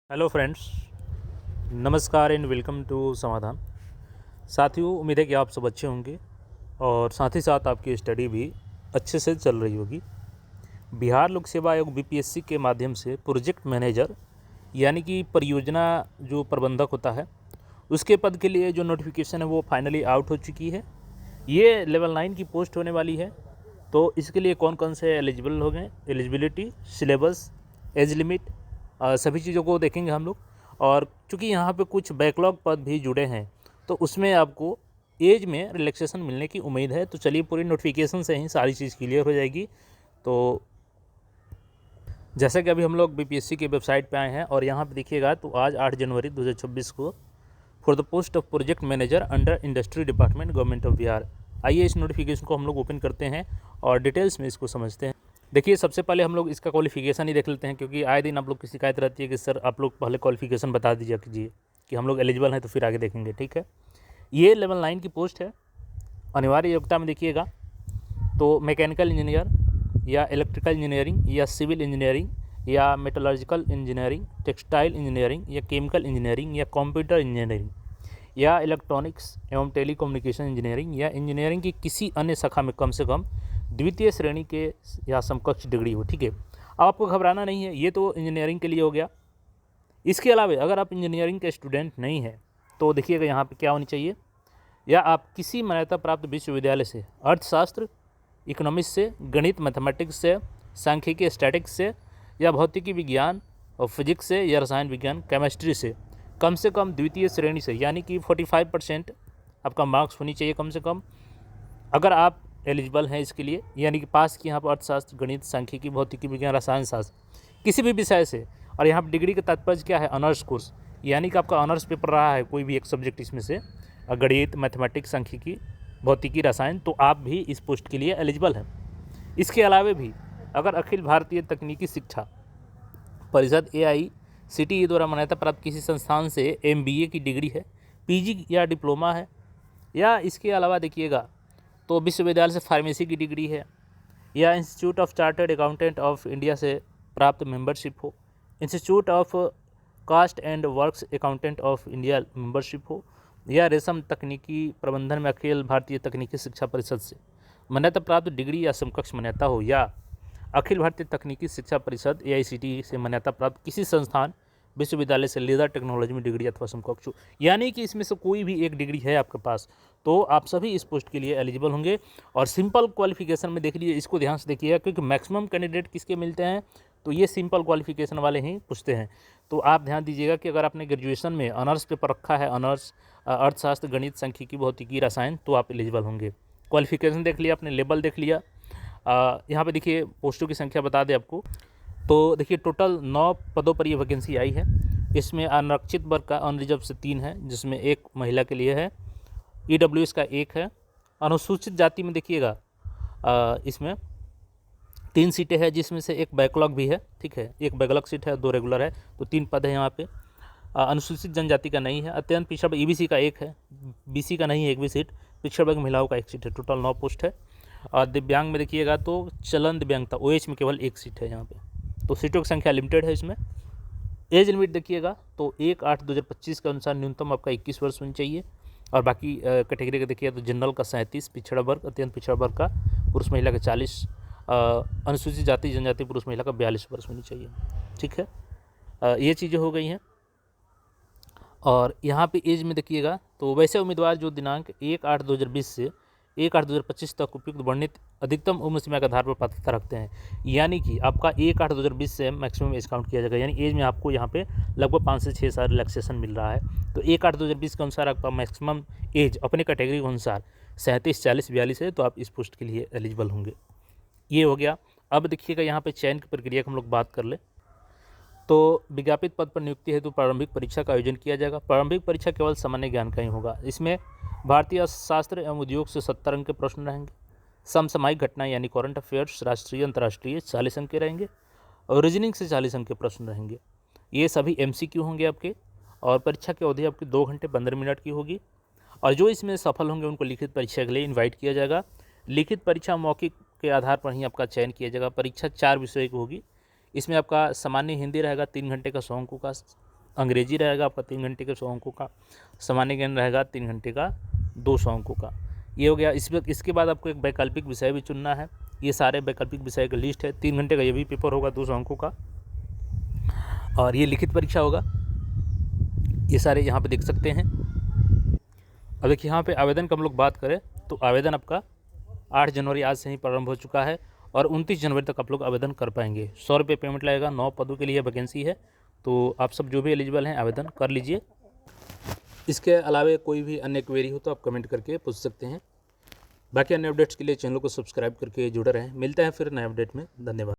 Hello friends, नमस्कार and welcome to समाधान। साथियों, उम्मीद है कि आप सब अच्छे होंगे और साथ ही साथ आपकी स्टडी भी अच्छे से चल रही होगी। बिहार लोक सेवा आयोग बीपीएससी के माध्यम से प्रोजेक्ट मैनेजर यानी कि परियोजना जो प्रबंधक होता है उसके पद के लिए जो नोटिफिकेशन है वो फाइनली आउट हो चुकी है। ये लेवल 9 की पोस्ट होने वाली है। तो इसके लिए कौन कौन से एलिजिबल हो गए, एलिजिबिलिटी, सिलेबस, एज लिमिट, सभी चीज़ों को देखेंगे हम लोग। और चूँकि यहाँ पे कुछ बैकलॉग पद भी जुड़े हैं तो उसमें आपको एज में रिलैक्सेशन मिलने की उम्मीद है। तो चलिए, पूरी नोटिफिकेशन से ही सारी चीज़ क्लियर हो जाएगी। तो जैसे कि अभी हम लोग बीपीएससी की वेबसाइट पे आए हैं और यहाँ पे देखिएगा तो आज 8 जनवरी 2026 को for the post of project manager under industry department government of Bihar. आइए इस नोटिफिकेशन को हम लोग ओपन करते हैं और डिटेल्स में इसको समझते हैं। देखिए, सबसे पहले हम लोग इसका क्वालिफिकेशन ही देख लेते हैं, क्योंकि आए दिन आप लोग की शिकायत रहती है कि सर आप लोग पहले क्वालिफिकेशन बता दीजिए कीजिए कि हम लोग एलिजिबल हैं तो फिर आगे देखेंगे। ठीक है, ये लेवल 9 की पोस्ट है। अनिवार्य योग्यता में देखिएगा तो मैकेनिकल इंजीनियर या इलेक्ट्रिकल इंजीनियरिंग या सिविल इंजीनियरिंग या मेटलर्जिकल इंजीनियरिंग, टेक्सटाइल इंजीनियरिंग या केमिकल इंजीनियरिंग या कंप्यूटर इंजीनियरिंग या इलेक्ट्रॉनिक्स एवं टेलीकम्युनिकेशन इंजीनियरिंग या इंजीनियरिंग की किसी अन्य शाखा में कम से कम द्वितीय श्रेणी के या समकक्ष डिग्री हो। ठीक है, अब आपको घबराना नहीं है, ये तो इंजीनियरिंग के लिए हो गया। इसके अलावा अगर आप इंजीनियरिंग के स्टूडेंट नहीं हैं तो देखिएगा यहाँ पे क्या होनी चाहिए, या आप किसी मान्यता प्राप्त विश्वविद्यालय से अर्थशास्त्र, इकोनॉमिक्स से, गणित मैथमेटिक्स से, सांख्यिकी स्टैटिक्स से या भौतिकी विज्ञान और फिजिक्स से या रसायन विज्ञान केमिस्ट्री से कम द्वितीय श्रेणी से, यानी कि 45% आपका मार्क्स होनी चाहिए कम से कम, अगर आप एलिजिबल हैं इसके लिए। यानी कि पास किए यहाँ पर अर्थशास्त्र, गणित, सांख्यिकी, भौतिकी विज्ञान, रसायन शास्त्र किसी भी विषय से। और यहाँ पर डिग्री का तात्पर्य क्या है, ऑनर्स कोर्स, यानी कि आपका ऑनर्स पेपर रहा है कोई भी एक सब्जेक्ट इसमें से, गणित, मैथमेटिक्स, सांख्यिकी, भौतिकी, रसायन, तो आप भी इस पोस्ट के लिए एलिजिबल हैं। इसके अलावा भी अगर अखिल भारतीय तकनीकी शिक्षा परिषद AICTE द्वारा मान्यता प्राप्त किसी संस्थान से MBA की डिग्री है, PG या डिप्लोमा है, या इसके अलावा देखिएगा तो विश्वविद्यालय से फार्मेसी की डिग्री है, या institute of chartered accountant of India से प्राप्त मेंबरशिप हो, institute of cost and works accountant of India membership हो, या रेशम तकनीकी प्रबंधन में अखिल भारतीय तकनीकी शिक्षा परिषद से मान्यता प्राप्त डिग्री या समकक्ष मान्यता हो, या अखिल भारतीय तकनीकी शिक्षा परिषद AICTE से मान्यता प्राप्त किसी संस्थान विश्वविद्यालय से लेजर टेक्नोलॉजी में डिग्री अथवा समकक्ष हो। यानी कि इसमें से कोई भी एक डिग्री है आपके पास तो आप सभी इस पोस्ट के लिए एलिजिबल होंगे। और सिंपल क्वालिफिकेशन में देख लीजिए, इसको ध्यान से देखिएगा, क्योंकि मैक्सिमम कैंडिडेट किसके मिलते हैं तो ये सिंपल क्वालिफिकेशन वाले ही पूछते हैं। तो आप ध्यान दीजिएगा कि अगर आपने ग्रेजुएशन में ऑनर्स पेपर रखा है, ऑनर्स अर्थशास्त्र, गणित, सांख्यिकी, भौतिकी, रसायन, तो आप एलिजिबल होंगे। क्वालिफिकेशन देख लिया आपने, लेवल देख लिया। यहाँ पे देखिए पोस्टों की संख्या बता दें आपको, तो देखिए टोटल 9 पदों पर ये वैकेंसी आई है। इसमें आरक्षित वर्ग का अनरिजर्व से 3 है, जिसमें 1 महिला के लिए है, EWS का 1 है। अनुसूचित जाति में देखिएगा इसमें 3 सीटें हैं, जिसमें से 1 बैकलॉग भी है। ठीक है, 1 बैकलॉग सीट है, 2 रेगुलर है, तो 3 पद है यहाँ पे। अनुसूचित जनजाति का नहीं है। अत्यंत पिछड़ा वर्ग EBC का 1 है, BC का नहीं है 1 भी सीट। पिछड़ा वर्ग महिलाओं का 1 सीट है, टोटल 9 पोस्ट है। और दिव्यांग में देखिएगा तो चलन दिव्यांगता OH में केवल 1 सीट है यहाँ पे, तो सीटों की संख्या लिमिटेड है इसमें। एज लिमिट देखिएगा तो 1/8/2025 के अनुसार न्यूनतम आपका 21 वर्ष होनी चाहिए। और बाकी कैटेगरी का देखिएगा तो जनरल का 37, पिछड़ा वर्ग, अत्यंत पिछड़ा वर्ग का पुरुष महिला का 40, अनुसूचित जाति जनजाति पुरुष महिला का 42 वर्ष होनी चाहिए। ठीक है, ये चीज़ें हो गई हैं। और यहाँ पे एज में देखिएगा तो वैसे उम्मीदवार जो दिनांक 1/8/2020 से 1/8/2025 तक उपयुक्त वर्णित अधिकतम उम्र सीमा के आधार पर पात्रता रखते हैं। यानी कि आपका 1/8/2020 से मैक्सिमम एज काउंट किया जाएगा, यानी एज में आपको यहाँ पे लगभग 5 से 6 साल रिलैक्सेशन मिल रहा है। तो 1/8/2020 के अनुसार आपका मैक्सिमम एज अपने कैटेगरी के अनुसार 37, 40, 42 है, तो आप इस पोस्ट के लिए एलिजिबल होंगे। ये हो गया। अब देखिएगा यहाँ पे चयन की प्रक्रिया की हम लोग बात कर ले तो विज्ञापित पद पर नियुक्ति हेतु प्रारंभिक परीक्षा का आयोजन किया जाएगा। प्रारंभिक परीक्षा केवल सामान्य ज्ञान का ही होगा। इसमें भारतीय अर्थशास्त्र एवं उद्योग से 70 अंक के प्रश्न रहेंगे। समसामयिक घटनाएं यानी करंट अफेयर्स, राष्ट्रीय अंतर्राष्ट्रीय 40 अंक के रहेंगे। और रीजनिंग से 40 अंक के प्रश्न रहेंगे। ये सभी MCQ होंगे आपके। और परीक्षा की अवधि आपकी 2 घंटे 15 मिनट की होगी। और जो इसमें सफल होंगे उनको लिखित परीक्षा के लिए इन्वाइट किया जाएगा। लिखित परीक्षा मौखिक के आधार पर ही आपका चयन किया जाएगा। परीक्षा 4 विषय की होगी। इसमें आपका सामान्य हिंदी रहेगा 3 घंटे का 100 अंकों का, अंग्रेजी रहेगा आपका 3 घंटे के 100 अंकों का, सामान्य ज्ञान रहेगा 3 घंटे का 200 अंकों का। ये हो गया। इसके बाद आपको एक वैकल्पिक विषय भी चुनना है। ये सारे वैकल्पिक विषय का लिस्ट है। 3 घंटे का ये भी पेपर होगा 200 अंकों का, और ये लिखित परीक्षा होगा। ये सारे यहाँ पे देख सकते हैं। अब देखिए यहाँ पे आवेदन का हम लोग बात करें तो आवेदन आपका 8 जनवरी आज से ही प्रारंभ हो चुका है और 29 जनवरी तक आप लोग आवेदन कर पाएंगे। 100 रुपये पेमेंट लगेगा। 9 पदों के लिए वैकेंसी है, तो आप सब जो भी एलिजिबल हैं आवेदन कर लीजिए। इसके अलावा कोई भी अन्य क्वेरी हो तो आप कमेंट करके पूछ सकते हैं। बाकी अन्य अपडेट्स के लिए चैनल को सब्सक्राइब करके जुड़े रहें। मिलते हैं फिर नए अपडेट में। धन्यवाद।